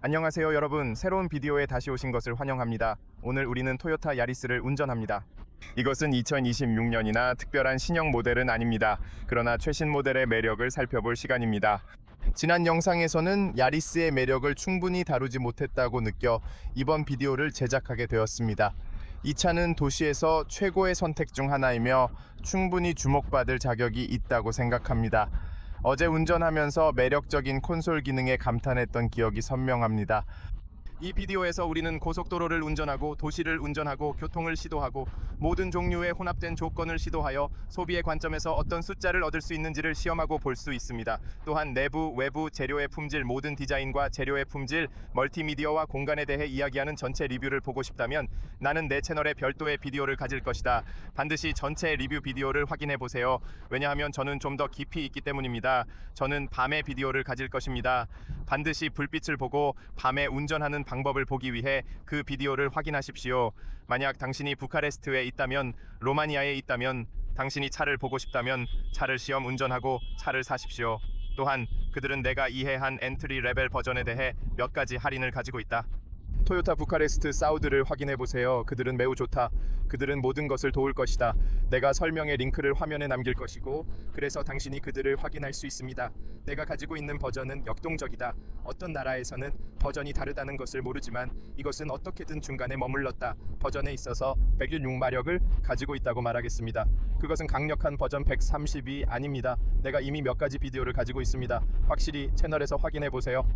안녕하세요 여러분, 새로운 비디오에 다시 오신 것을 환영합니다. 오늘 우리는 토요타 야리스를 운전합니다. 이것은 2026년이나 특별한 신형 모델은 아닙니다. 그러나 최신 모델의 매력을 살펴볼 시간입니다. 지난 영상에서는 야리스의 매력을 충분히 다루지 못했다고 느껴 이번 비디오를 제작하게 되었습니다. 이 차는 도시에서 최고의 선택 중 하나이며 충분히 주목받을 자격이 있다고 생각합니다. 어제 운전하면서 매력적인 콘솔 기능에 감탄했던 기억이 선명합니다. 이 비디오에서 우리는 고속도로를 운전하고 도시를 운전하고 교통을 시도하고 모든 종류의 혼합된 조건을 시도하여 소비의 관점에서 어떤 숫자를 얻을 수 있는지를 시험하고 볼 수 있습니다. 또한 내부, 외부, 재료의 품질, 모든 디자인과 재료의 품질, 멀티미디어와 공간에 대해 이야기하는 전체 리뷰를 보고 싶다면 나는 내 채널에 별도의 비디오를 가질 것이다. 반드시 전체 리뷰 비디오를 확인해 보세요. 왜냐하면 저는 좀 더 깊이 있기 때문입니다. 저는 밤에 비디오를 가질 것입니다. 반드시 불빛을 보고 밤에 운전하는 방법을 보기 위해 그 비디오를 확인하십시오. 만약 당신이 부카레스트에 있다면, 로마니아에 있다면, 당신이 차를 보고 싶다면 차를 시험 운전하고 차를 사십시오. 또한 그들은 내가 이해한 엔트리 레벨 버전에 대해 몇 가지 할인을 가지고 있다. 토요타 부카레스트 사우드를 확인해보세요. 그들은 매우 좋다. 그들은 모든 것을 도울 것이다. 내가 설명의 링크를 화면에 남길 것이고, 그래서 당신이 그들을 확인할 수 있습니다. 내가 가지고 있는 버전은 역동적이다. 어떤 나라에서는 버전이 다르다는 것을 모르지만 이것은 어떻게든 중간에 머물렀다. 버전에 있어서 116마력을 가지고 있다고 말하겠습니다. 그것은 강력한 버전 130이 아닙니다. 내가 이미 몇 가지 비디오를 가지고 있습니다. 확실히 채널에서 확인해보세요.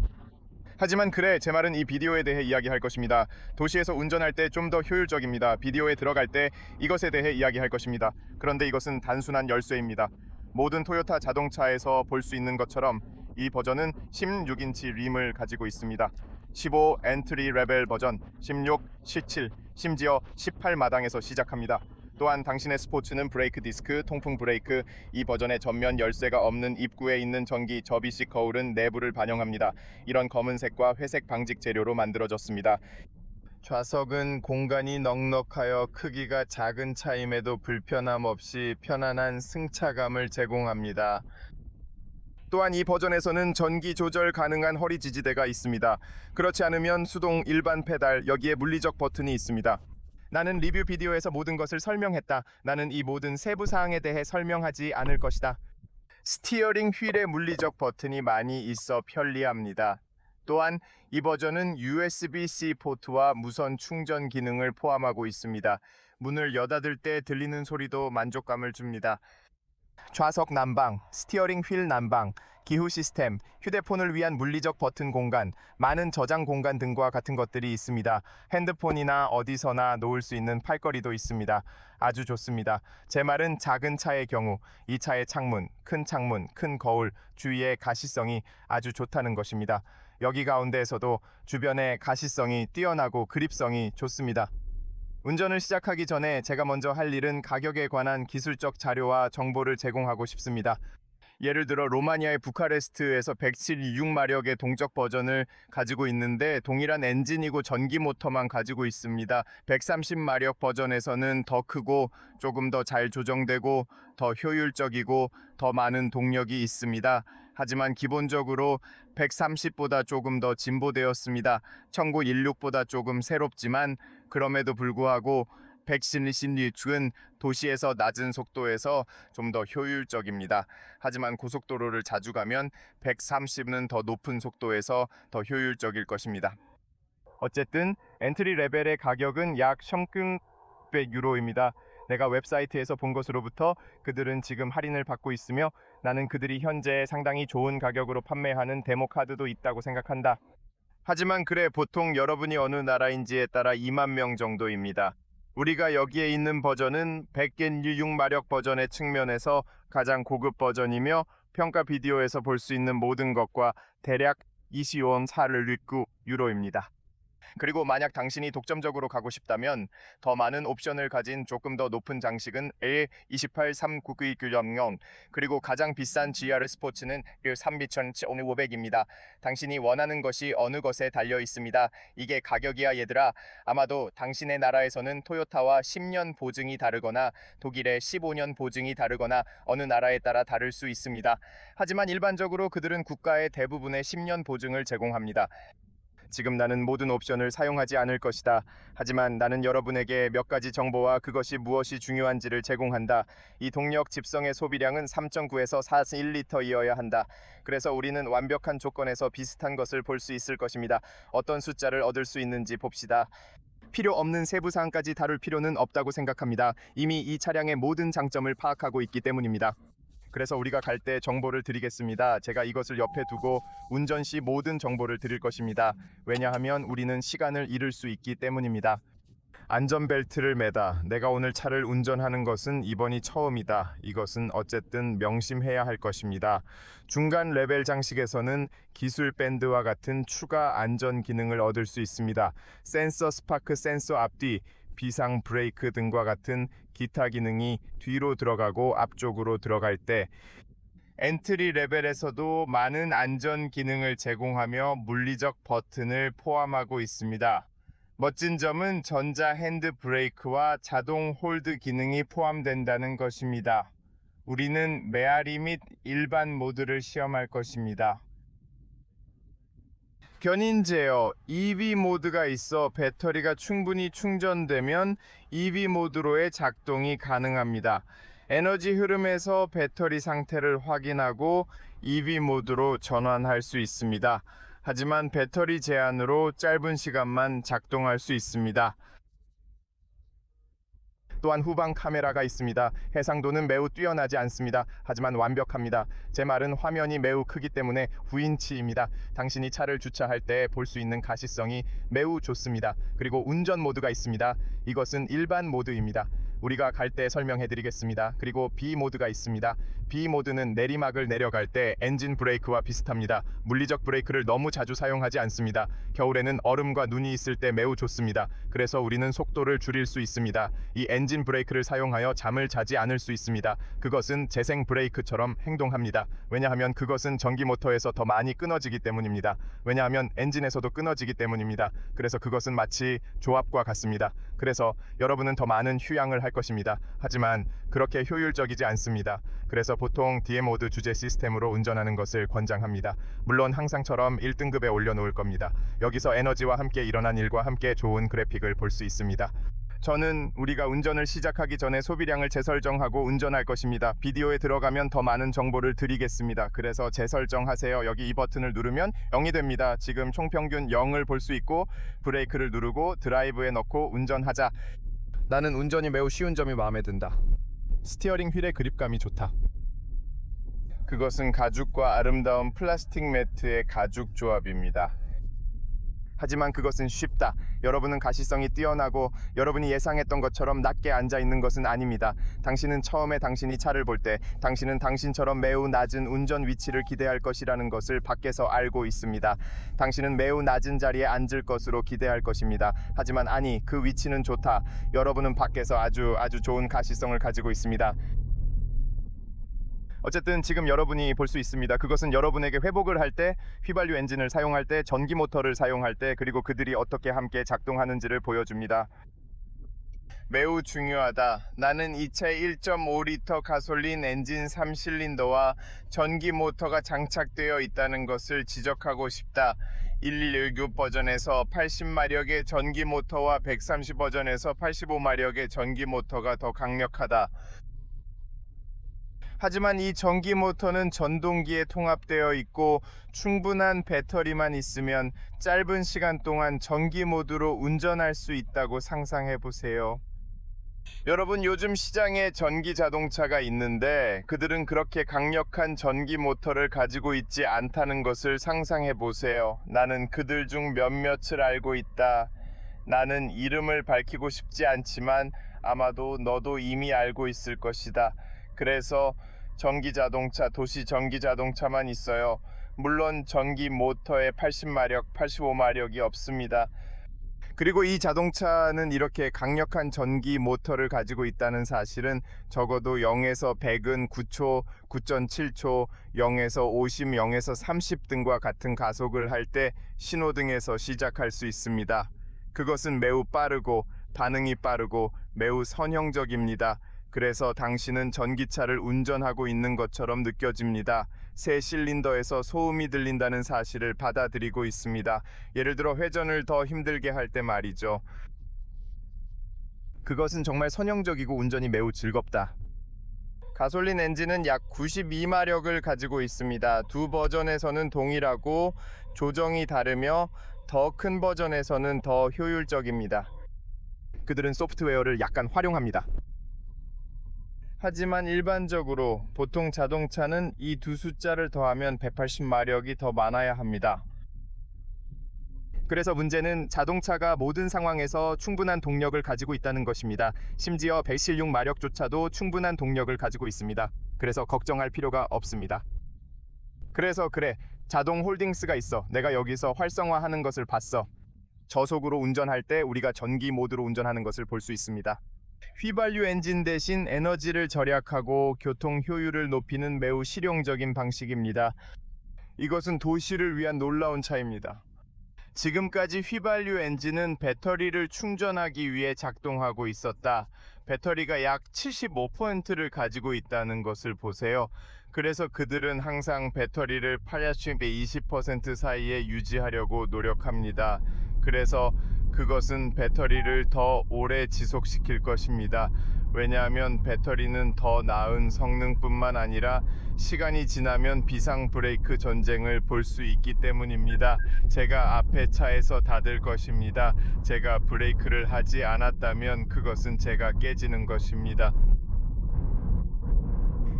하지만 그래, 제 말은 이 비디오에 대해 이야기할 것입니다. 도시에서 운전할 때 좀 더 효율적입니다. 비디오에 들어갈 때 이것에 대해 이야기할 것입니다. 그런데 이것은 단순한 열쇠입니다. 모든 토요타 자동차에서 볼 수 있는 것처럼 이 버전은 16인치 림을 가지고 있습니다. 15 엔트리 레벨 버전, 16, 17, 심지어 18마당에서 시작합니다. 또한 당신의 스포츠는 브레이크 디스크, 통풍 브레이크, 이 버전의 전면 열쇠가 없는 입구에 있는 전기 접이식 거울은 내부를 반영합니다. 이런 검은색과 회색 방직 재료로 만들어졌습니다. 좌석은 공간이 넉넉하여 크기가 작은 차임에도 불편함 없이 편안한 승차감을 제공합니다. 또한 이 버전에서는 전기 조절 가능한 허리 지지대가 있습니다. 그렇지 않으면 수동 일반 페달, 여기에 물리적 버튼이 있습니다. 나는 리뷰 비디오에서 모든 것을 설명했다. 나는 이 모든 세부 사항에 대해 설명하지 않을 것이다. 스티어링 휠에 물리적 버튼이 많이 있어 편리합니다. 또한 이 버전은 USB-C 포트와 무선 충전 기능을 포함하고 있습니다. 문을 여닫을 때 들리는 소리도 만족감을 줍니다. 좌석 난방, 스티어링 휠 난방, 기후 시스템, 휴대폰을 위한 물리적 버튼 공간, 많은 저장 공간 등과 같은 것들이 있습니다. 핸드폰이나 어디서나 놓을 수 있는 팔걸이도 있습니다. 아주 좋습니다. 제 말은 작은 차의 경우 이 차의 창문, 큰 거울, 주위의 가시성이 아주 좋다는 것입니다. 여기 가운데에서도 주변의 가시성이 뛰어나고 그립성이 좋습니다. 운전을 시작하기 전에 제가 먼저 할 일은 가격에 관한 기술적 자료와 정보를 제공하고 싶습니다. 예를 들어 로마니아의 부카레스트에서 176마력의 동적 버전을 가지고 있는데 동일한 엔진이고 전기 모터만 가지고 있습니다. 130마력 버전에서는 더 크고 조금 더 잘 조정되고 더 효율적이고 더 많은 동력이 있습니다. 하지만 기본적으로 130보다 조금 더 진보되었습니다. 1916보다 조금 새롭지만 그럼에도 불구하고 116은 도시에서 낮은 속도에서 좀 더 효율적입니다. 하지만 고속도로를 자주 가면 130은 더 높은 속도에서 더 효율적일 것입니다. 어쨌든 엔트리 레벨의 가격은 약 1,900유로입니다. 내가 웹사이트에서 본 것으로부터 그들은 지금 할인을 받고 있으며 나는 그들이 현재 상당히 좋은 가격으로 판매하는 데모 카드도 있다고 생각한다. 하지만 그래, 보통 여러분이 어느 나라인지에 따라 2만 명 정도입니다. 우리가 여기에 있는 버전은 116마력 버전의 측면에서 가장 고급 버전이며 평가 비디오에서 볼 수 있는 모든 것과 대략 24,400유로입니다. 그리고 만약 당신이 독점적으로 가고 싶다면 더 많은 옵션을 가진 조금 더 높은 장식은 L2839990, 그리고 가장 비싼 GR 스포츠는 L32,500입니다. 당신이 원하는 것이 어느 것에 달려 있습니다. 이게 가격이야 얘들아. 아마도 당신의 나라에서는 토요타와 10년 보증이 다르거나 독일의 15년 보증이 다르거나 어느 나라에 따라 다를 수 있습니다. 하지만 일반적으로 그들은 국가의 대부분의 10년 보증을 제공합니다. 지금 나는 모든 옵션을 사용하지 않을 것이다. 하지만 나는 여러분에게 몇 가지 정보와 그것이 무엇이 중요한지를 제공한다. 이 동력 집성의 소비량은 3.9에서 4.1리터이어야 한다. 그래서 우리는 완벽한 조건에서 비슷한 것을 볼 수 있을 것입니다. 어떤 숫자를 얻을 수 있는지 봅시다. 필요 없는 세부 사항까지 다룰 필요는 없다고 생각합니다. 이미 이 차량의 모든 장점을 파악하고 있기 때문입니다. 그래서 우리가 갈 때 정보를 드리겠습니다. 제가 이것을 옆에 두고 운전 시 모든 정보를 드릴 것입니다. 왜냐하면 우리는 시간을 잃을 수 있기 때문입니다. 안전벨트를 매다. 내가 오늘 차를 운전하는 것은 이번이 처음이다. 이것은 어쨌든 명심해야 할 것입니다. 중간 레벨 장식에서는 기술 밴드와 같은 추가 안전 기능을 얻을 수 있습니다. 센서 스파크 센서 앞뒤, 비상 브레이크 등과 같은 기타 기능이 뒤로 들어가고 앞쪽으로 들어갈 때 엔트리 레벨에서도 많은 안전 기능을 제공하며 물리적 버튼을 포함하고 있습니다. 멋진 점은 전자 핸드 브레이크와 자동 홀드 기능이 포함된다는 것입니다. 우리는 메아리 및 일반 모드를 시험할 것입니다. 견인 제어 EV 모드가 있어 배터리가 충분히 충전되면 EV 모드로의 작동이 가능합니다. 에너지 흐름에서 배터리 상태를 확인하고 EV 모드로 전환할 수 있습니다. 하지만 배터리 제한으로 짧은 시간만 작동할 수 있습니다. 또한 후방 카메라가 있습니다. 해상도는 매우 뛰어나지 않습니다. 하지만 완벽합니다. 제 말은 화면이 매우 크기 때문에 후인치입니다. 당신이 차를 주차할 때 볼 수 있는 가시성이 매우 좋습니다. 그리고 운전 모드가 있습니다. 이것은 일반 모드입니다. 우리가 갈 때 설명해 드리겠습니다. 그리고 B 모드가 있습니다. B 모드는 내리막을 내려갈 때 엔진 브레이크와 비슷합니다. 물리적 브레이크를 너무 자주 사용하지 않습니다. 겨울에는 얼음과 눈이 있을 때 매우 좋습니다. 그래서 우리는 속도를 줄일 수 있습니다. 이 엔진 브레이크를 사용하여 잠을 자지 않을 수 있습니다. 그것은 재생 브레이크처럼 행동합니다. 왜냐하면 그것은 전기 모터에서 더 많이 끊어지기 때문입니다. 왜냐하면 엔진에서도 끊어지기 때문입니다. 그래서 그것은 마치 조합과 같습니다. 그래서 여러분은 더 많은 휴양을 할 것입니다. 하지만 그렇게 효율적이지 않습니다. 그래서 보통 DM 모드 주제 시스템으로 운전하는 것을 권장합니다. 물론 항상처럼 1등급에 올려놓을 겁니다. 여기서 에너지와 함께 일어난 일과 함께 좋은 그래픽을 볼 수 있습니다. 저는 우리가 운전을 시작하기 전에 소비량을 재설정하고 운전할 것입니다. 비디오에 들어가면 더 많은 정보를 드리겠습니다. 그래서 재설정하세요. 여기 이 버튼을 누르면 0이 됩니다. 지금 총평균 0을 볼 수 있고 브레이크를 누르고 드라이브에 넣고 운전하자. 나는 운전이 매우 쉬운 점이 마음에 든다. 스티어링 휠의 그립감이 좋다. 그것은 가죽과 아름다운 플라스틱 매트의 가죽 조합입니다. 하지만 그것은 쉽다. 여러분은 가시성이 뛰어나고 여러분이 예상했던 것처럼 낮게 앉아 있는 것은 아닙니다. 당신은 처음에 당신이 차를 볼 때 당신은 당신처럼 매우 낮은 운전 위치를 기대할 것이라는 것을 밖에서 알고 있습니다. 당신은 매우 낮은 자리에 앉을 것으로 기대할 것입니다. 하지만 아니, 그 위치는 좋다. 여러분은 밖에서 아주 좋은 가시성을 가지고 있습니다. 어쨌든 지금 여러분이 볼 수 있습니다. 그것은 여러분에게 회복을 할 때, 휘발유 엔진을 사용할 때, 전기 모터를 사용할 때, 그리고 그들이 어떻게 함께 작동하는지를 보여줍니다. 매우 중요하다. 나는 이 차 1.5리터 가솔린 엔진 3실린더와 전기 모터가 장착되어 있다는 것을 지적하고 싶다. 1119 버전에서 80마력의 전기 모터와 130 버전에서 85마력의 전기 모터가 더 강력하다. 하지만 이 전기 모터는 전동기에 통합되어 있고 충분한 배터리만 있으면 짧은 시간 동안 전기 모드로 운전할 수 있다고 상상해 보세요. 여러분, 요즘 시장에 전기 자동차가 있는데 그들은 그렇게 강력한 전기 모터를 가지고 있지 않다는 것을 상상해 보세요. 나는 그들 중 몇몇을 알고 있다. 나는 이름을 밝히고 싶지 않지만 아마도 너도 이미 알고 있을 것이다. 그래서 전기 자동차, 도시 전기 자동차만 있어요. 물론 전기 모터에 80마력, 85마력이 없습니다. 그리고 이 자동차는 이렇게 강력한 전기 모터를 가지고 있다는 사실은 적어도 0에서 100은 9초, 9.7초, 0에서 50, 0에서 30 등과 같은 가속을 할 때 신호등에서 시작할 수 있습니다. 그것은 매우 빠르고 반응이 빠르고 매우 선형적입니다. 그래서 당신은 전기차를 운전하고 있는 것처럼 느껴집니다. 새 실린더에서 소음이 들린다는 사실을 받아들이고 있습니다. 예를 들어 회전을 더 힘들게 할 때 말이죠. 그것은 정말 선형적이고 운전이 매우 즐겁다. 가솔린 엔진은 약 92마력을 가지고 있습니다. 두 버전에서는 동일하고 조정이 다르며 더 큰 버전에서는 더 효율적입니다. 그들은 소프트웨어를 약간 활용합니다. 하지만 일반적으로 보통 자동차는 이 두 숫자를 더하면 180마력이 더 많아야 합니다. 그래서 문제는 자동차가 모든 상황에서 충분한 동력을 가지고 있다는 것입니다. 심지어 116마력조차도 충분한 동력을 가지고 있습니다. 그래서 걱정할 필요가 없습니다. 그래서 그래, 자동 홀딩스가 있어. 내가 여기서 활성화하는 것을 봤어. 저속으로 운전할 때 우리가 전기 모드로 운전하는 것을 볼 수 있습니다. 휘발유 엔진 대신 에너지를 절약하고 교통 효율을 높이는 매우 실용적인 방식입니다. 이것은 도시를 위한 놀라운 차이입니다. 지금까지 휘발유 엔진은 배터리를 충전하기 위해 작동하고 있었다. 배터리가 약 75%를 가지고 있다는 것을 보세요. 그래서 그들은 항상 배터리를 80-20% 사이에 유지하려고 노력합니다. 그래서 그것은 배터리를 더 오래 지속시킬 것입니다. 왜냐하면 배터리는 더 나은 성능뿐만 아니라 시간이 지나면 비상 브레이크 전쟁을 볼 수 있기 때문입니다. 제가 앞에 차에서 닫을 것입니다. 제가 브레이크를 하지 않았다면 그것은 제가 깨지는 것입니다.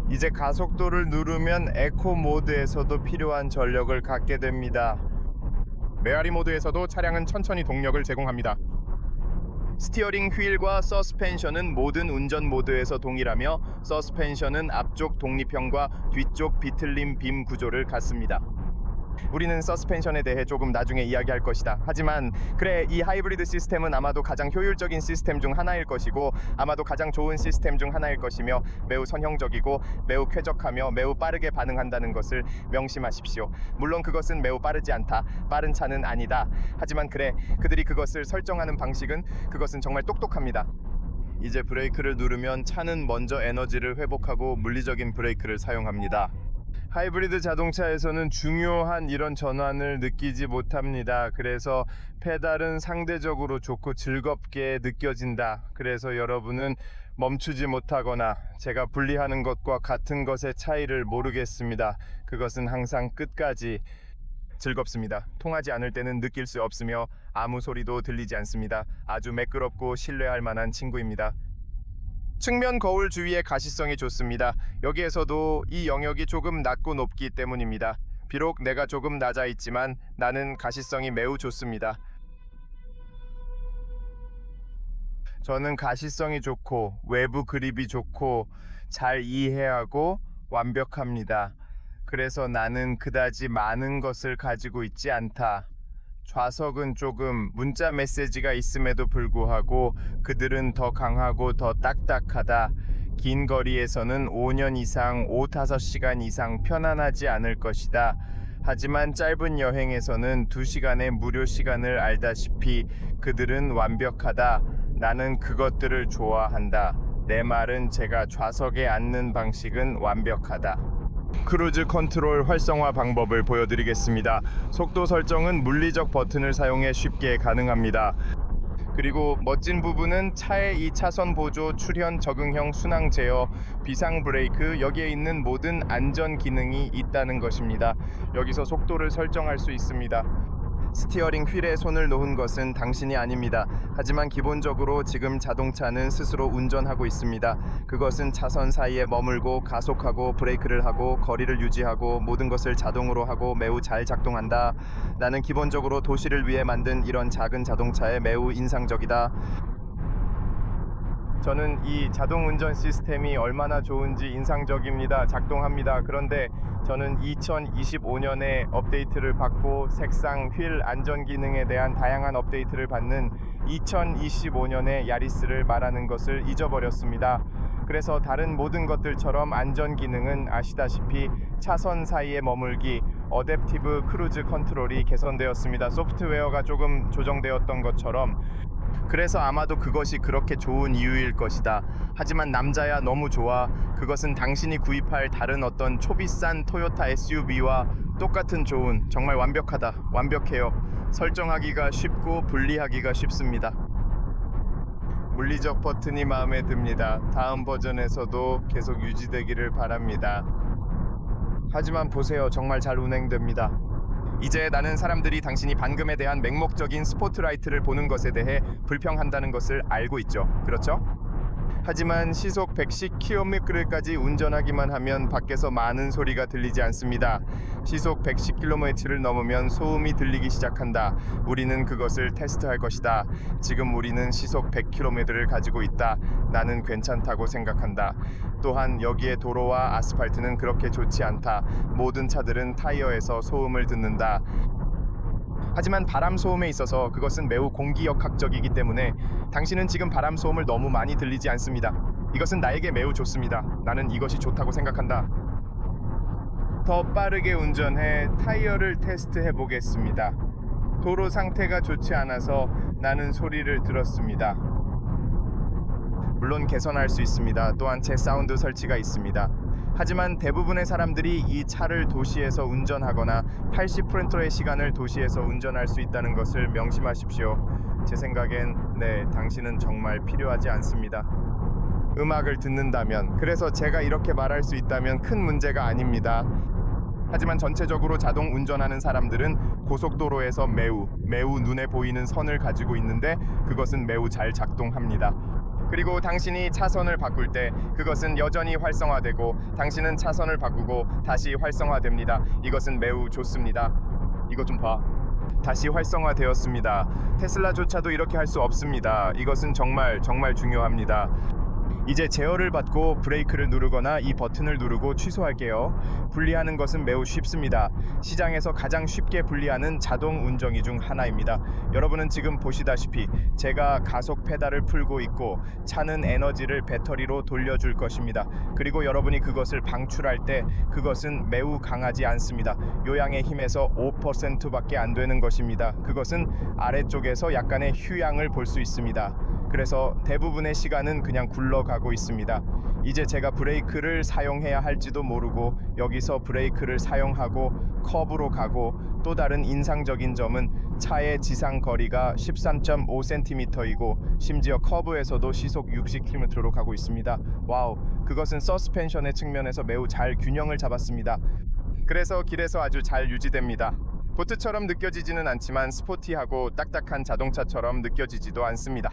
이제 가속도를 누르면 에코 모드에서도 필요한 전력을 갖게 됩니다. 메아리 모드에서도 차량은 천천히 동력을 제공합니다. 스티어링 휠과 서스펜션은 모든 운전 모드에서 동일하며 서스펜션은 앞쪽 독립형과 뒤쪽 비틀림 빔 구조를 갖습니다. 우리는 서스펜션에 대해 조금 나중에 이야기할 것이다. 하지만 그래, 이 하이브리드 시스템은 아마도 가장 효율적인 시스템 중 하나일 것이고 아마도 가장 좋은 시스템 중 하나일 것이며 매우 선형적이고 매우 쾌적하며 매우 빠르게 반응한다는 것을 명심하십시오. 물론 그것은 매우 빠르지 않다. 빠른 차는 아니다. 하지만 그래, 그들이 그것을 설정하는 방식은 그것은 정말 똑똑합니다. 이제 브레이크를 누르면 차는 먼저 에너지를 회복하고 물리적인 브레이크를 사용합니다. 하이브리드 자동차에서는 중요한 이런 전환을 느끼지 못합니다. 그래서 페달은 상대적으로 좋고 즐겁게 느껴진다. 그래서 여러분은 멈추지 못하거나 제가 분리하는 것과 같은 것의 차이를 모르겠습니다. 그것은 항상 끝까지 즐겁습니다. 통하지 않을 때는 느낄 수 없으며 아무 소리도 들리지 않습니다. 아주 매끄럽고 신뢰할 만한 친구입니다. 측면 거울 주위의 가시성이 좋습니다. 여기에서도 이 영역이 조금 낮고 높기 때문입니다. 비록 내가 조금 낮아 있지만 나는 가시성이 매우 좋습니다. 저는 가시성이 좋고 외부 그립이 좋고 잘 이해하고 완벽합니다. 그래서 나는 그다지 많은 것을 가지고 있지 않다. 좌석은 조금 문자 메시지가 있음에도 불구하고 그들은 더 강하고 더 딱딱하다. 긴 거리에서는 5년 이상, 5-5시간 이상 편안하지 않을 것이다. 하지만 짧은 여행에서는 2시간의 무료 시간을 알다시피 그들은 완벽하다. 나는 그것들을 좋아한다. 내 말은 제가 좌석에 앉는 방식은 완벽하다. 크루즈 컨트롤 활성화 방법을 보여드리겠습니다. 속도 설정은 물리적 버튼을 사용해 쉽게 가능합니다. 그리고 멋진 부분은 차의 이 차선 보조, 출현 적응형 순항 제어, 비상 브레이크, 여기에 있는 모든 안전 기능이 있다는 것입니다. 여기서 속도를 설정할 수 있습니다. 스티어링 휠에 손을 놓은 것은 당신이 아닙니다. 하지만 기본적으로 지금 자동차는 스스로 운전하고 있습니다. 그것은 차선 사이에 머물고 가속하고 브레이크를 하고 거리를 유지하고 모든 것을 자동으로 하고 매우 잘 작동한다. 나는 기본적으로 도시를 위해 만든 이런 작은 자동차에 매우 인상적이다. 저는 이 자동 운전 시스템이 얼마나 좋은지 인상적입니다. 작동합니다. 그런데 저는 2025년에 업데이트를 받고 색상, 휠, 안전 기능에 대한 다양한 업데이트를 받는 2025년의 야리스를 말하는 것을 잊어버렸습니다. 그래서 다른 모든 것들처럼 안전 기능은 아시다시피 차선 사이에 머물기, 어댑티브 크루즈 컨트롤이 개선되었습니다. 소프트웨어가 조금 조정되었던 것처럼. 그래서 아마도 그것이 그렇게 좋은 이유일 것이다. 하지만 남자야 너무 좋아. 그것은 당신이 구입할 다른 어떤 초비싼 토요타 SUV와 똑같은 좋은, 정말 완벽하다. 완벽해요. 설정하기가 쉽고 분리하기가 쉽습니다. 물리적 버튼이 마음에 듭니다. 다음 버전에서도 계속 유지되기를 바랍니다. 하지만 보세요. 정말 잘 운행됩니다. 이제 나는 사람들이 당신이 방금에 대한 맹목적인 스포트라이트를 보는 것에 대해 불평한다는 것을 알고 있죠. 그렇죠? 하지만 시속 110km까지 운전하기만 하면 밖에서 많은 소리가 들리지 않습니다. 시속 110km를 넘으면 소음이 들리기 시작한다. 우리는 그것을 테스트할 것이다. 지금 우리는 시속 100km를 가지고 있다. 나는 괜찮다고 생각한다. 또한 여기에 도로와 아스팔트는 그렇게 좋지 않다. 모든 차들은 타이어에서 소음을 듣는다. 하지만 바람 소음에 있어서 그것은 매우 공기역학적이기 때문에 당신은 지금 바람 소음을 너무 많이 들리지 않습니다. 이것은 나에게 매우 좋습니다. 나는 이것이 좋다고 생각한다. 더 빠르게 운전해 타이어를 테스트해 보겠습니다. 도로 상태가 좋지 않아서 나는 소리를 들었습니다. 물론 개선할 수 있습니다. 또한 제 사운드 설치가 있습니다. 하지만 대부분의 사람들이 이 차를 도시에서 운전하거나 80%의 시간을 도시에서 운전할 수 있다는 것을 명심하십시오. 제 생각엔 당신은 정말 필요하지 않습니다. 음악을 듣는다면, 그래서 제가 이렇게 말할 수 있다면 큰 문제가 아닙니다. 하지만 전체적으로 자동 운전하는 사람들은 고속도로에서 매우 눈에 보이는 선을 가지고 있는데 그것은 매우 잘 작동합니다. 그리고 당신이 차선을 바꿀 때 그것은 여전히 활성화되고 당신은 차선을 바꾸고 다시 활성화됩니다. 이것은 매우 좋습니다. 이것 좀 봐. 다시 활성화되었습니다. 테슬라조차도 이렇게 할 수 없습니다. 이것은 정말 중요합니다. 이제 제어를 받고 브레이크를 누르거나 이 버튼을 누르고 취소할게요. 분리하는 것은 매우 쉽습니다. 시장에서 가장 쉽게 분리하는 자동 운전기 중 하나입니다. 여러분은 지금 보시다시피 제가 가속 페달을 풀고 있고 차는 에너지를 배터리로 돌려줄 것입니다. 그리고 여러분이 그것을 방출할 때 그것은 매우 강하지 않습니다. 요양의 힘에서 5%밖에 안 되는 것입니다. 그것은 아래쪽에서 약간의 휴양을 볼 수 있습니다. 그래서 대부분의 시간은 그냥 굴러가고 있습니다. 이제 제가 브레이크를 사용해야 할지도 모르고 여기서 브레이크를 사용하고 커브로 가고, 또 다른 인상적인 점은 차의 지상 거리가 13.5cm이고 심지어 커브에서도 시속 60km로 가고 있습니다. 와우, 그것은 서스펜션의 측면에서 매우 잘 균형을 잡았습니다. 그래서 길에서 아주 잘 유지됩니다. 보트처럼 느껴지지는 않지만 스포티하고 딱딱한 자동차처럼 느껴지지도 않습니다.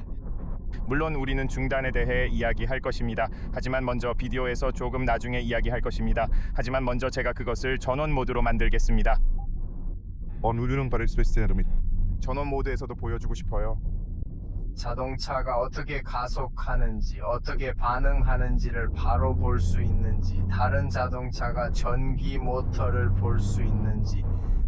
물론 우리는 중단에 대해 이야기할 것입니다. 하지만 먼저 비디오에서 조금 나중에 이야기할 것입니다. 하지만 먼저 제가 그것을 전원 모드로 만들겠습니다. 누르는 바를 수 있으면 전원 모드에서도 보여주고 싶어요. 자동차가 어떻게 가속하는지, 어떻게 반응하는지를 바로 볼 수 있는지, 다른 자동차가 전기 모터를 볼 수 있는지,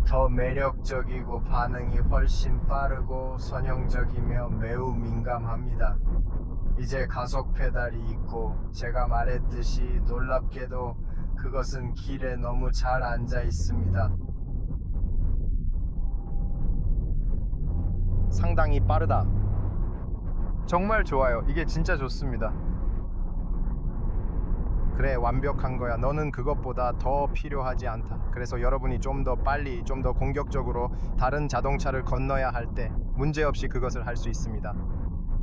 더 매력적이고 반응이 훨씬 빠르고 선형적이며 매우 민감합니다. 이제 가속 페달이 있고 제가 말했듯이 놀랍게도 그것은 길에 너무 잘 앉아 있습니다. 상당히 빠르다. 정말 좋아요. 이게 진짜 좋습니다. 그래, 완벽한 거야. 너는 그것보다 더 필요하지 않다. 그래서 여러분이 좀 더 빨리, 좀 더 공격적으로 다른 자동차를 건너야 할 때 문제없이 그것을 할 수 있습니다.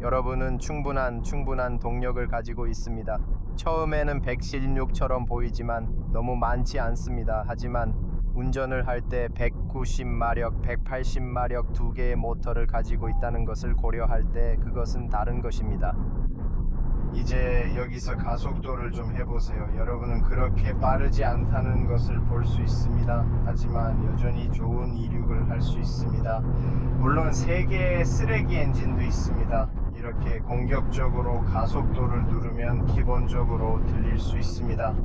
여러분은 충분한 동력을 가지고 있습니다. 처음에는 116처럼 보이지만 너무 많지 않습니다. 하지만 운전을 할 때 190마력, 180마력 두 개의 모터를 가지고 있다는 것을 고려할 때 그것은 다른 것입니다. 이제 여기서 가속도를 좀 해보세요. 여러분은 그렇게 빠르지 않다는 것을 볼 수 있습니다. 하지만 여전히 좋은 이륙을 할 수 있습니다. 물론 3개의 쓰레기 엔진도 있습니다. 이렇게 공격적으로 가속도를 누르면 기본적으로 들릴 수 있습니다.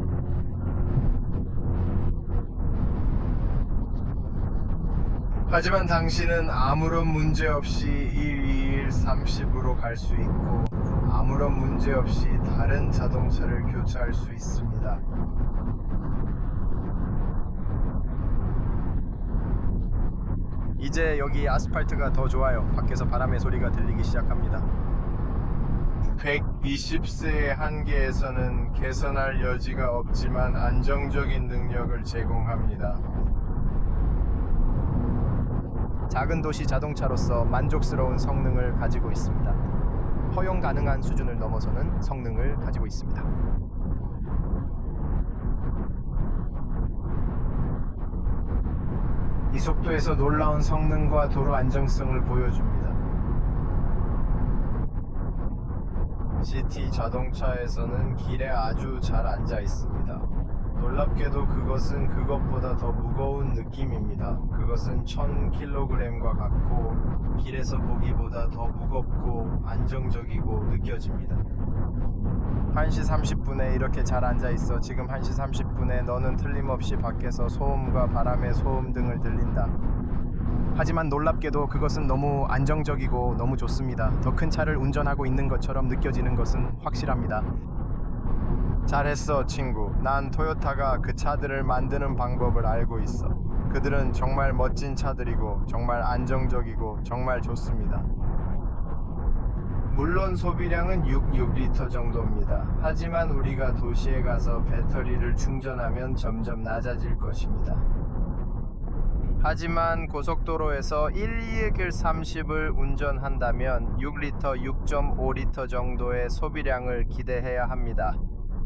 하지만 당신은 아무런 문제 없이 1, 2, 1, 30으로 갈 수 있고 아무런 문제 없이 다른 자동차를 교체할 수 있습니다. 이제 여기 아스팔트가 더 좋아요. 밖에서 바람의 소리가 들리기 시작합니다. 120세의 한계에서는 개선할 여지가 없지만 안정적인 능력을 제공합니다. 작은 도시 자동차로서 만족스러운 성능을 가지고 있습니다. 허용 가능한 수준을 넘어서는 성능을 가지고 있습니다. 이 속도에서 놀라운 성능과 도로 안정성을 보여줍니다. 시티 자동차에서는 길에 아주 잘 앉아 있습니다. 놀랍게도 그것은 그것보다 더 무거운 느낌입니다. 그것은 1000kg과 같고 길에서 보기보다 더 무겁고 안정적이고 느껴집니다. 1시 30분에 이렇게 잘 앉아 있어. 지금 1시 30분에 너는 틀림없이 밖에서 소음과 바람의 소음 등을 들린다. 하지만 놀랍게도 그것은 너무 안정적이고 너무 좋습니다. 더 큰 차를 운전하고 있는 것처럼 느껴지는 것은 확실합니다. 잘했어 친구. 난 토요타가 그 차들을 만드는 방법을 알고 있어. 그들은 정말 멋진 차들이고 정말 안정적이고 정말 좋습니다. 물론 소비량은 6리터 정도입니다. 하지만 우리가 도시에 가서 배터리를 충전하면 점점 낮아질 것입니다. 하지만 고속도로에서 1,2,30을 운전한다면 6리터, 6.5리터 정도의 소비량을 기대해야 합니다.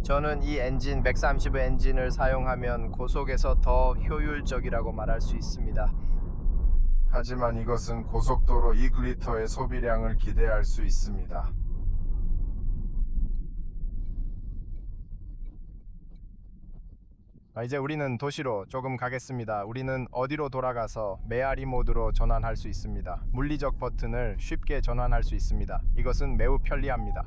저는 이 엔진 130의 엔진을 사용하면 고속에서 더 효율적이라고 말할 수 있습니다. 하지만 이것은 고속도로 2리터의 소비량을 기대할 수 있습니다. 이제 우리는 도시로 조금 가겠습니다. 우리는 어디로 돌아가서 메아리 모드로 전환할 수 있습니다. 물리적 버튼을 쉽게 전환할 수 있습니다. 이것은 매우 편리합니다.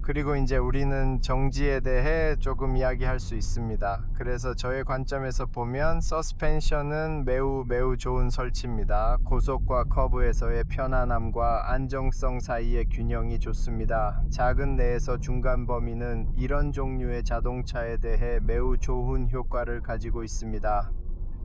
그리고 이제 우리는 정지에 대해 조금 이야기할 수 있습니다. 그래서 저의 관점에서 보면 서스펜션은 매우 좋은 설치입니다. 고속과 커브에서의 편안함과 안정성 사이의 균형이 좋습니다. 작은 내에서 중간 범위는 이런 종류의 자동차에 대해 매우 좋은 효과를 가지고 있습니다.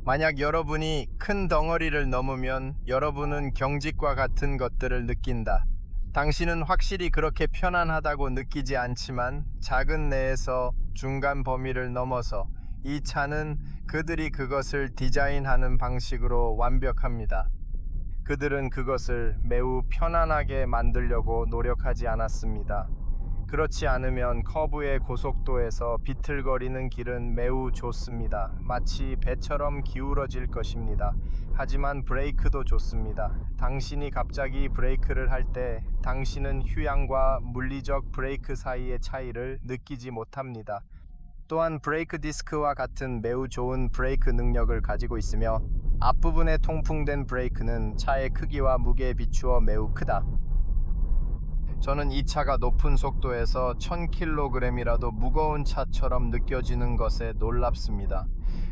만약 여러분이 큰 덩어리를 넘으면 여러분은 경직과 같은 것들을 느낀다. 당신은 확실히 그렇게 편안하다고 느끼지 않지만 작은 내에서 중간 범위를 넘어서 이 차는 그들이 그것을 디자인하는 방식으로 완벽합니다. 그들은 그것을 매우 편안하게 만들려고 노력하지 않았습니다. 그렇지 않으면 커브의 고속도에서 비틀거리는 길은 매우 좋습니다. 마치 배처럼 기울어질 것입니다. 하지만 브레이크도 좋습니다. 당신이 갑자기 브레이크를 할 때 당신은 휴양과 물리적 브레이크 사이의 차이를 느끼지 못합니다. 또한 브레이크 디스크와 같은 매우 좋은 브레이크 능력을 가지고 있으며 앞부분에 통풍된 브레이크는 차의 크기와 무게에 비추어 매우 크다. 저는 이 차가 높은 속도에서 1000kg이라도 무거운 차처럼 느껴지는 것에 놀랍습니다.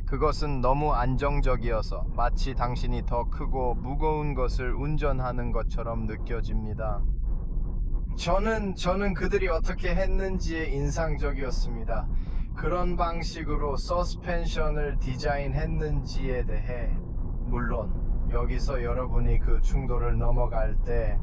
그것은 너무 안정적이어서 마치 당신이 더 크고 무거운 것을 운전하는 것처럼 느껴집니다. 저는 그들이 어떻게 했는지에 인상적이었습니다. 그런 방식으로 서스펜션을 디자인했는지에 대해. 물론 여기서 여러분이 그 충돌을 넘어갈 때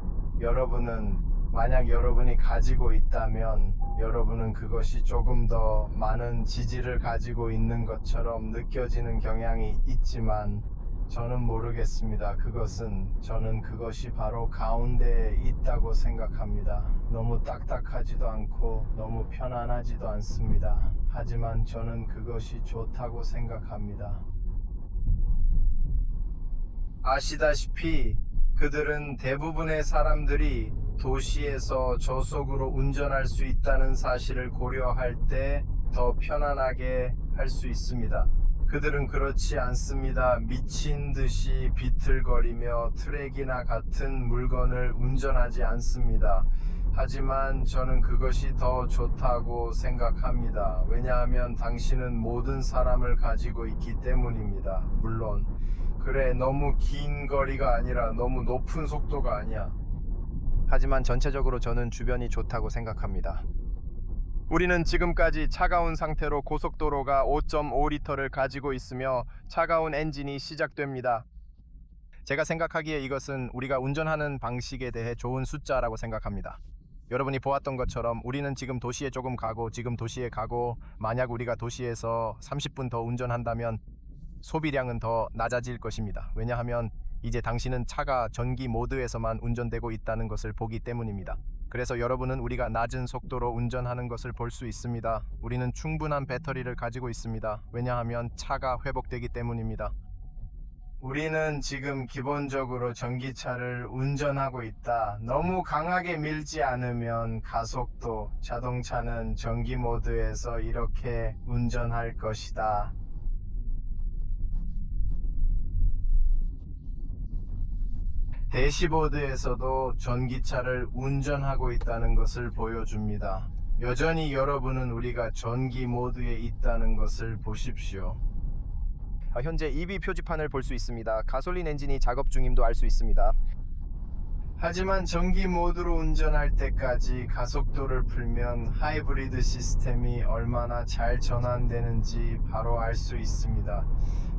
만약 여러분이 가지고 있다면 여러분은 그것이 조금 더 많은 지지를 가지고 있는 것처럼 느껴지는 경향이 있지만 저는 모르겠습니다. 저는 그것이 바로 가운데에 있다고 생각합니다. 너무 딱딱하지도 않고 너무 편안하지도 않습니다. 하지만 저는 그것이 좋다고 생각합니다. 아시다시피 그들은 대부분의 사람들이 도시에서 저속으로 운전할 수 있다는 사실을 고려할 때 더 편안하게 할 수 있습니다. 그들은 그렇지 않습니다. 미친 듯이 비틀거리며 트랙이나 같은 물건을 운전하지 않습니다. 하지만 저는 그것이 더 좋다고 생각합니다. 왜냐하면 당신은 모든 사람을 가지고 있기 때문입니다. 물론 그래, 너무 긴 거리가 아니라 너무 높은 속도가 아니야. 하지만 전체적으로 저는 주변이 좋다고 생각합니다. 우리는 지금까지 차가운 상태로 고속도로가 5.5리터를 가지고 있으며 차가운 엔진이 시작됩니다. 제가 생각하기에 이것은 우리가 운전하는 방식에 대해 좋은 숫자라고 생각합니다. 여러분이 보았던 것처럼 우리는 지금 도시에 조금 가고 만약 우리가 도시에서 30분 더 운전한다면 소비량은 더 낮아질 것입니다. 왜냐하면 이제 당신은 차가 전기 모드에서만 운전되고 있다는 것을 보기 때문입니다. 그래서 여러분은 우리가 낮은 속도로 운전하는 것을 볼 수 있습니다. 우리는 충분한 배터리를 가지고 있습니다. 왜냐하면 차가 회복되기 때문입니다. 우리는 지금 기본적으로 전기차를 운전하고 있다. 너무 강하게 밀지 않으면 가속도, 자동차는 전기 모드에서 이렇게 운전할 것이다. 대시보드에서도 전기차를 운전하고 있다는 것을 보여줍니다. 여전히 여러분은 우리가 전기 모드에 있다는 것을 보십시오. 현재 EV 표지판을 볼 수 있습니다. 가솔린 엔진이 작업 중임도 알 수 있습니다. 하지만 전기 모드로 운전할 때까지 가속도를 풀면 하이브리드 시스템이 얼마나 잘 전환되는지 바로 알 수 있습니다.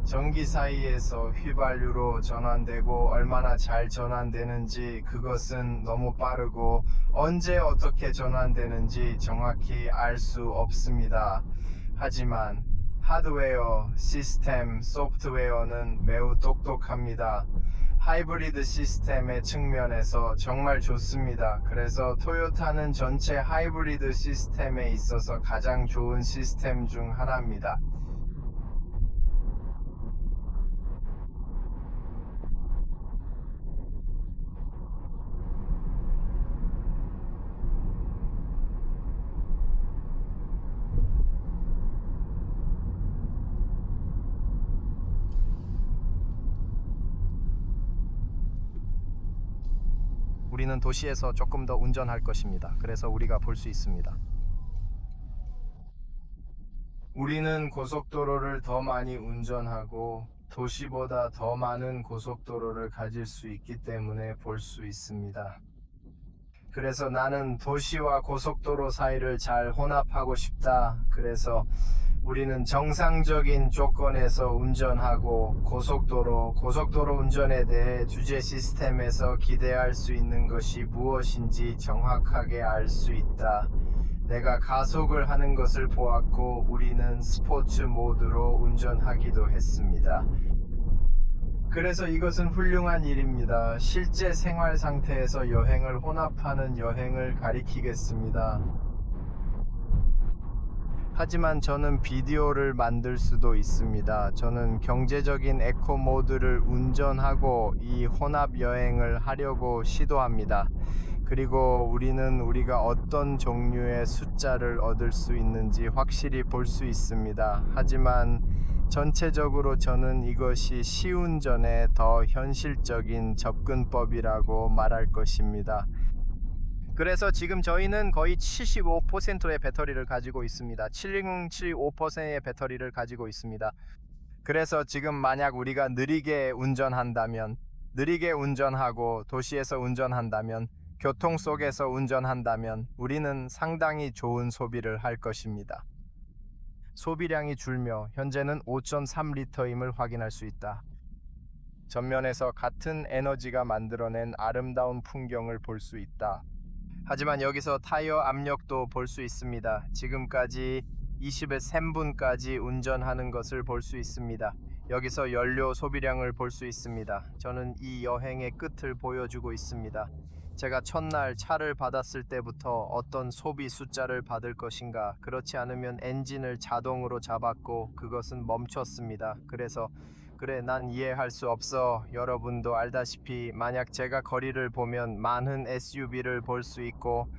전기 사이에서 휘발유로 전환되고 얼마나 잘 전환되는지, 그것은 너무 빠르고 언제 어떻게 전환되는지 정확히 알 수 없습니다. 하지만 하드웨어, 시스템, 소프트웨어는 매우 똑똑합니다. 하이브리드 시스템의 측면에서 정말 좋습니다. 그래서 토요타는 전체 하이브리드 시스템에 있어서 가장 좋은 시스템 중 하나입니다. 우리는 도시에서 조금 더 운전할 것입니다. 그래서 우리가 볼 수 있습니다. 우리는 고속도로를 더 많이 운전하고 도시보다 더 많은 고속도로를 가질 수 있기 때문에 볼 수 있습니다. 그래서 나는 도시와 고속도로 사이를 잘 혼합하고 싶다. 그래서 우리는 정상적인 조건에서 운전하고 고속도로 운전에 대해 주제 시스템에서 기대할 수 있는 것이 무엇인지 정확하게 알 수 있다. 내가 가속을 하는 것을 보았고 우리는 스포츠 모드로 운전하기도 했습니다. 그래서 이것은 훌륭한 일입니다. 실제 생활 상태에서 여행을 혼합하는 여행을 가리키겠습니다. 하지만 저는 비디오를 만들 수도 있습니다. 저는 경제적인 에코 모드를 운전하고 이 혼합 여행을 하려고 시도합니다. 그리고 우리는 우리가 어떤 종류의 숫자를 얻을 수 있는지 확실히 볼 수 있습니다. 하지만 전체적으로 저는 이것이 시운전의 더 현실적인 접근법이라고 말할 것입니다. 그래서 지금 저희는 거의 75%의 배터리를 가지고 있습니다. 75%의 배터리를 가지고 있습니다. 그래서 지금 만약 우리가 느리게 운전하고 도시에서 운전한다면, 교통 속에서 운전한다면 우리는 상당히 좋은 소비를 할 것입니다. 소비량이 줄며 현재는 5.3리터임을 확인할 수 있다. 전면에서 같은 에너지가 만들어낸 아름다운 풍경을 볼 수 있다. 하지만 여기서 타이어 압력도 볼 수 있습니다. 지금까지 23분까지 운전하는 것을 볼 수 있습니다. 여기서 연료 소비량을 볼 수 있습니다. 저는 이 여행의 끝을 보여주고 있습니다. 제가 첫날 차를 받았을 때부터 어떤 소비 숫자를 받을 것인가, 그렇지 않으면 엔진을 자동으로 잡았고 그것은 멈췄습니다. 그래서 난 이해할 수 없어. 여러분도 알다시피 만약 제가 거리를 보면 많은 SUV를 볼 수 있고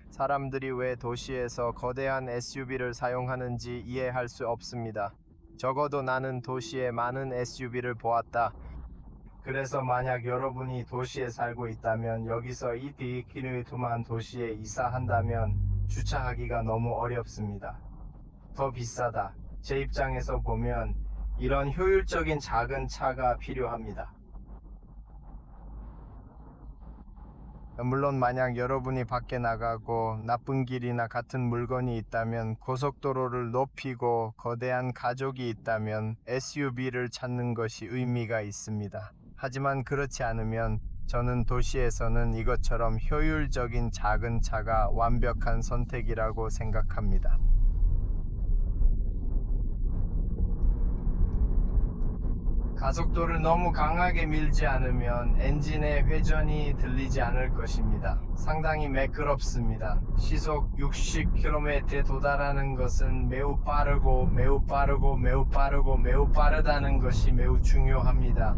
사람들이 왜 도시에서 거대한 SUV를 사용하는지 이해할 수 없습니다. 적어도 나는 도시에 많은 SUV를 보았다. 그래서 만약 여러분이 도시에 살고 있다면, 여기서 이 디키누이투만 도시에 이사한다면 주차하기가 너무 어렵습니다. 더 비싸다. 제 입장에서 보면 이런 효율적인 작은 차가 필요합니다. 물론 만약 여러분이 밖에 나가고 나쁜 길이나 같은 물건이 있다면 고속도로를 높이고 거대한 가족이 있다면 SUV를 찾는 것이 의미가 있습니다. 하지만 그렇지 않으면 저는 도시에서는 이것처럼 효율적인 작은 차가 완벽한 선택이라고 생각합니다. 가속도를 너무 강하게 밀지 않으면 엔진의 회전이 들리지 않을 것입니다. 상당히 매끄럽습니다. 시속 60km에 도달하는 것은 매우 빠르고 매우 빠르고 매우 빠르고 매우 빠르다는 것이 매우 중요합니다.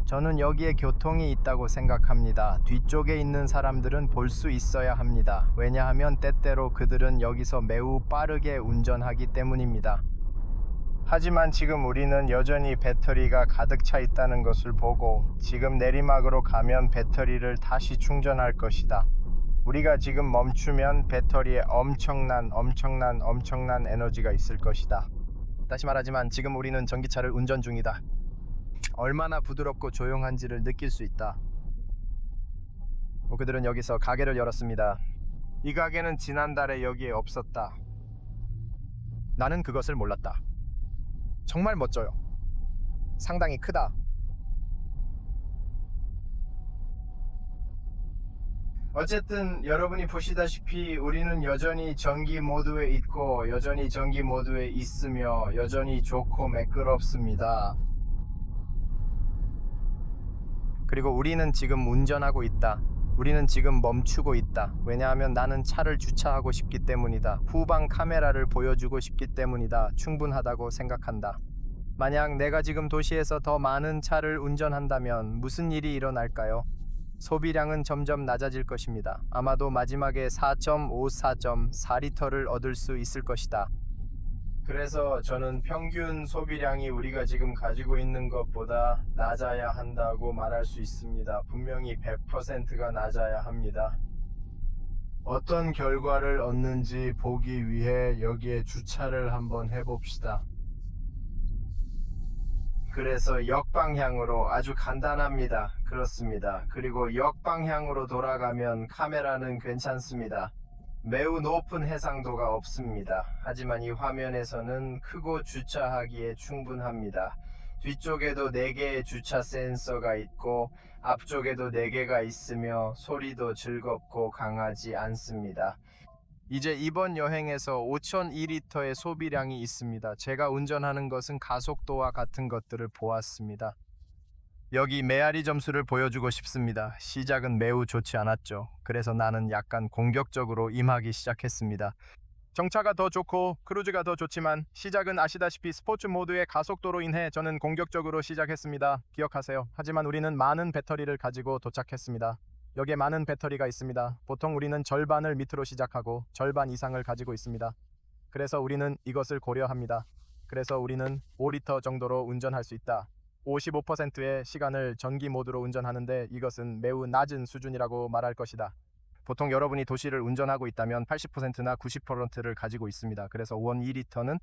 저는 여기에 교통이 있다고 생각합니다. 뒤쪽에 있는 사람들은 볼 수 있어야 합니다. 왜냐하면 때때로 그들은 여기서 매우 빠르게 운전하기 때문입니다. 하지만 지금 우리는 여전히 배터리가 가득 차 있다는 것을 보고 지금 내리막으로 가면 배터리를 다시 충전할 것이다. 우리가 지금 멈추면 배터리에 엄청난 에너지가 있을 것이다. 다시 말하지만 지금 우리는 전기차를 운전 중이다. 얼마나 부드럽고 조용한지를 느낄 수 있다. 그들은 여기서 가게를 열었습니다. 이 가게는 지난달에 여기에 없었다. 나는 그것을 몰랐다. 정말 멋져요. 상당히 크다. 어쨌든 여러분이 보시다시피 우리는 여전히 전기 모드에 있고 여전히 전기 모드에 있으며 여전히 좋고 매끄럽습니다. 그리고 우리는 지금 운전하고 있다. 우리는 지금 멈추고 있다. 왜냐하면 나는 차를 주차하고 싶기 때문이다. 후방 카메라를 보여주고 싶기 때문이다. 충분하다고 생각한다. 만약 내가 지금 도시에서 더 많은 차를 운전한다면 무슨 일이 일어날까요? 소비량은 점점 낮아질 것입니다. 아마도 마지막에 4.54리터를 얻을 수 있을 것이다. 그래서 저는 평균 소비량이 우리가 지금 가지고 있는 것보다 낮아야 한다고 말할 수 있습니다. 분명히 100%가 낮아야 합니다. 어떤 결과를 얻는지 보기 위해 여기에 주차를 한번 해봅시다. 그래서 역방향으로 아주 간단합니다. 그렇습니다. 그리고 역방향으로 돌아가면 카메라는 괜찮습니다. 매우 높은 해상도가 없습니다. 하지만 이 화면에서는 크고 주차하기에 충분합니다. 뒤쪽에도 4개의 주차 센서가 있고 앞쪽에도 4개가 있으며 소리도 즐겁고 강하지 않습니다. 이제 이번 여행에서 5,002리터의 소비량이 있습니다. 제가 운전하는 것은 가속도와 같은 것들을 보았습니다. 여기 메아리 점수를 보여주고 싶습니다. 시작은 매우 좋지 않았죠. 그래서 나는 약간 공격적으로 임하기 시작했습니다. 정차가 더 좋고 크루즈가 더 좋지만 시작은 아시다시피 스포츠 모드의 가속도로 인해 저는 공격적으로 시작했습니다. 기억하세요. 하지만 우리는 많은 배터리를 가지고 도착했습니다. 여기에 많은 배터리가 있습니다. 보통 우리는 절반을 밑으로 시작하고 절반 이상을 가지고 있습니다. 그래서 우리는 이것을 고려합니다. 그래서 우리는 5리터 정도로 운전할 수 있다. 55%의 시간을 전기 모드로 운전하는데 이것은 매우 낮은 수준이라고 말할 것이다. 보통 여러분이 도시를 운전하고 있다면 80%나 90%를 가지고 있습니다. 그래서 2리터는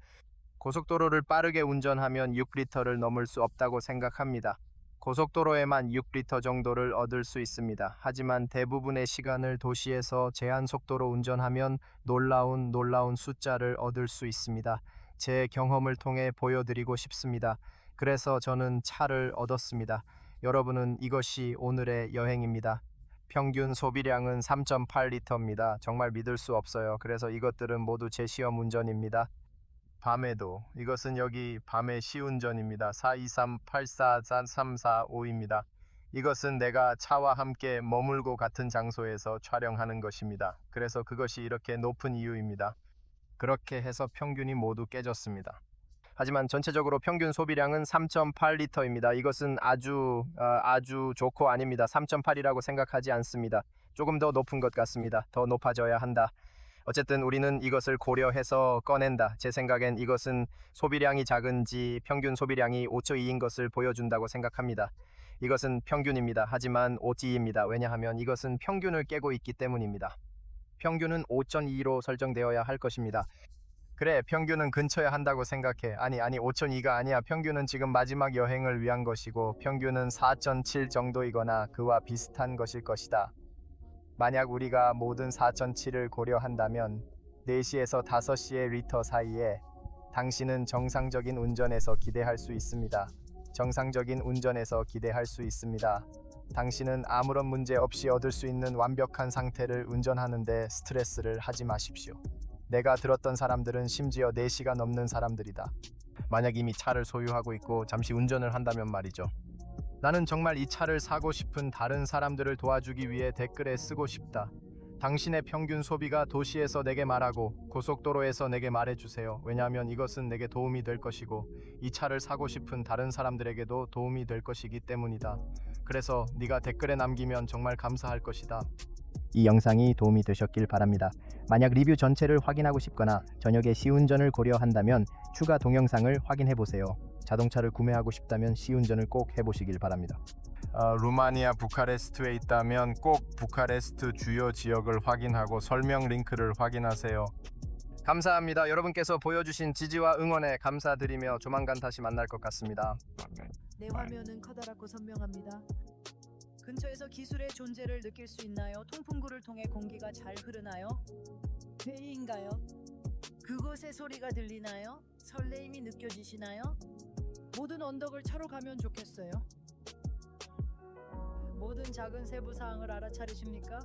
고속도로를 빠르게 운전하면 6리터를 넘을 수 없다고 생각합니다. 고속도로에만 6리터 정도를 얻을 수 있습니다. 하지만 대부분의 시간을 도시에서 제한 속도로 운전하면 놀라운 숫자를 얻을 수 있습니다. 제 경험을 통해 보여드리고 싶습니다. 그래서 저는 차를 얻었습니다. 여러분은 이것이 오늘의 여행입니다. 평균 소비량은 3.8리터입니다. 정말 믿을 수 없어요. 그래서 이것들은 모두 제 시험 운전입니다. 밤에도 이것은 여기 밤의 시운전입니다. 423-844-345입니다. 이것은 내가 차와 함께 머물고 같은 장소에서 촬영하는 것입니다. 그래서 그것이 이렇게 높은 이유입니다. 그렇게 해서 평균이 모두 깨졌습니다. 하지만 전체적으로 평균 소비량은 3.8리터입니다. 이것은 아주 좋고 아닙니다. 3.8이라고 생각하지 않습니다. 조금 더 높은 것 같습니다. 더 높아져야 한다. 어쨌든 우리는 이것을 고려해서 꺼낸다. 제 생각엔 이것은 소비량이 작은지 평균 소비량이 5.2인 것을 보여준다고 생각합니다. 이것은 평균입니다. 하지만 5.2입니다. 왜냐하면 이것은 평균을 깨고 있기 때문입니다. 평균은 5.2로 설정되어야 할 것입니다. 그래, 평균은 근처에 한다고 생각해. 아니 5,200가 아니야. 평균은 지금 마지막 여행을 위한 것이고 평균은 4,700 정도이거나 그와 비슷한 것일 것이다. 만약 우리가 모든 4,700을 고려한다면 4시에서 5시의 리터 사이에 당신은 정상적인 운전에서 기대할 수 있습니다. 정상적인 운전에서 기대할 수 있습니다. 당신은 아무런 문제 없이 얻을 수 있는 완벽한 상태를 운전하는데 스트레스를 하지 마십시오. 내가 들었던 사람들은 심지어 4시가 넘는 사람들이다. 만약 이미 차를 소유하고 있고 잠시 운전을 한다면 말이죠. 나는 정말 이 차를 사고 싶은 다른 사람들을 도와주기 위해 댓글에 쓰고 싶다. 당신의 평균 소비가 도시에서 내게 말하고 고속도로에서 내게 말해주세요. 왜냐하면 이것은 내게 도움이 될 것이고 이 차를 사고 싶은 다른 사람들에게도 도움이 될 것이기 때문이다. 그래서 네가 댓글에 남기면 정말 감사할 것이다. 이 영상이 도움이 되셨길 바랍니다. 만약 리뷰 전체를 확인하고 싶거나 저녁에 시운전을 고려한다면 추가 동영상을 확인해 보세요. 자동차를 구매하고 싶다면 시운전을 꼭 해보시길 바랍니다. 루마니아 부카레스트에 있다면 꼭 부카레스트 주요 지역을 확인하고 설명 링크를 확인하세요. 감사합니다. 여러분께서 보여주신 지지와 응원에 감사드리며 조만간 다시 만날 것 같습니다. 내 화면은 커다랗고 선명합니다. 근처에서 기술의 존재를 느낄 수 있나요? 통풍구를 통해 공기가 잘 흐르나요? 회의인가요? 그곳의 소리가 들리나요? 설레임이 느껴지시나요? 모든 언덕을 차로 가면 좋겠어요. 모든 작은 세부 사항을 알아차리십니까?